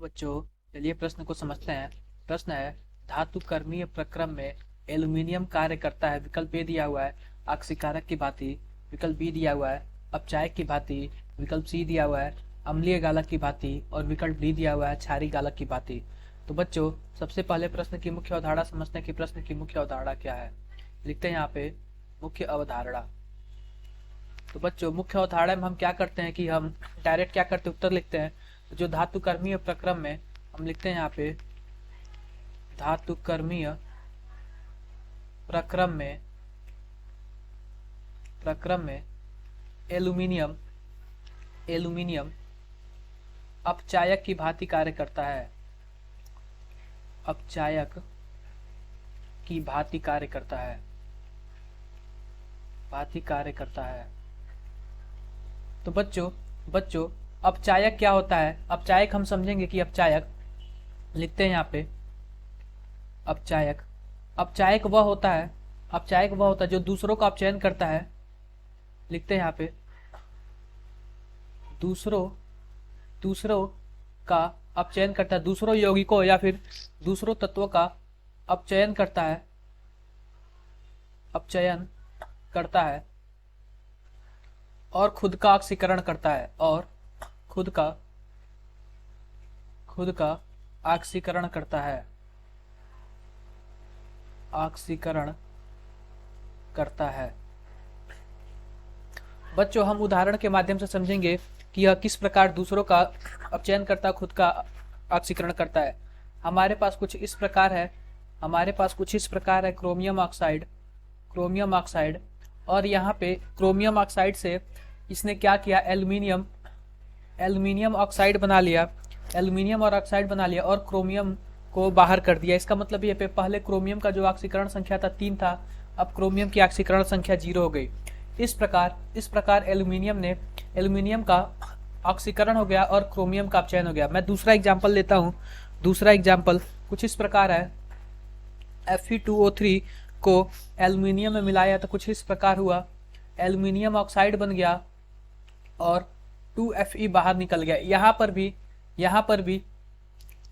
बच्चों, चलिए प्रश्न को समझते हैं। प्रश्न है, धातु कर्मीय प्रक्रम में एल्यूमीनियम कार्य करता है। विकल्प ए दिया हुआ है ऑक्सीकारक की भांति, विकल्प बी दिया हुआ है अपचायक की भांति, विकल्प सी दिया हुआ है अम्लीय गालक की भांति और विकल्प डी दिया हुआ है क्षारीय गालक की भांति। तो बच्चों, सबसे पहले प्रश्न की मुख्य अवधारणा समझते हैं कि प्रश्न की मुख्य अवधारणा क्या है। लिखते हैं यहाँ पे मुख्य अवधारणा। तो बच्चों, मुख्य अवधारणा में हम क्या करते हैं कि हम डायरेक्ट क्या करते हैं, उत्तर लिखते हैं। तो जो धातु कर्मीय प्रक्रम में हम लिखते हैं यहाँ पे धातु कर्मीय प्रक्रम में एल्यूमीनियम अपचायक की भांति कार्य करता है। अपचायक की भांति कार्य करता है। तो बच्चों अपचायक क्या होता है? अपचायक हम समझेंगे कि अपचायक, लिखते हैं यहाँ पे अपचायक वह होता है जो दूसरों का अपचयन करता है। लिखते हैं यहाँ पे दूसरों का अपचयन करता है, दूसरों यौगिकों या फिर दूसरों तत्वों का अपचयन करता है और खुद का ऑक्सीकरण करता है ऑक्सीकरण करता है। बच्चों, हम उदाहरण के माध्यम से समझेंगे कि यह किस प्रकार दूसरों का अपचयन करता, खुद का ऑक्सीकरण करता है। हमारे पास कुछ इस प्रकार है क्रोमियम ऑक्साइड, और यहाँ पे क्रोमियम ऑक्साइड से इसने क्या किया, एल्यूमिनियम ऑक्साइड बना लिया, और क्रोमियम को बाहर कर दिया। इसका मतलब ये पे पहले क्रोमियम का जो ऑक्सीकरण संख्या था 3 था, अब क्रोमियम की ऑक्सीकरण संख्या 0 हो गई। इस प्रकार एल्यूमिनियम का ऑक्सीकरण हो गया और क्रोमियम का अपचयन हो गया। मैं दूसरा एग्जांपल लेता हूँ। दूसरा एग्जांपल कुछ इस प्रकार है, Fe2O3 को एल्यूमिनियम में मिलाया तो कुछ इस प्रकार हुआ, एल्यूमिनियम ऑक्साइड बन गया और 2Fe बाहर निकल गया। यहाँ पर भी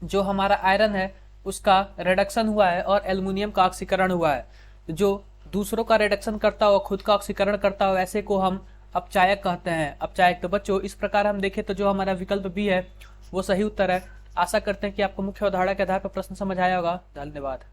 जो हमारा आयरन है उसका रिडक्शन हुआ है और एल्यूमिनियम का ऑक्सीकरण हुआ है। जो दूसरों का रिडक्शन करता हो, खुद का ऑक्सीकरण करता हो, ऐसे को हम अपचायक कहते हैं। अपचायक। तो बच्चों, इस प्रकार हम देखें तो जो हमारा विकल्प बी है वो सही उत्तर है। आशा करते हैं कि आपको मुख्य अवधारणा के आधार पर प्रश्न समझ आया होगा। धन्यवाद।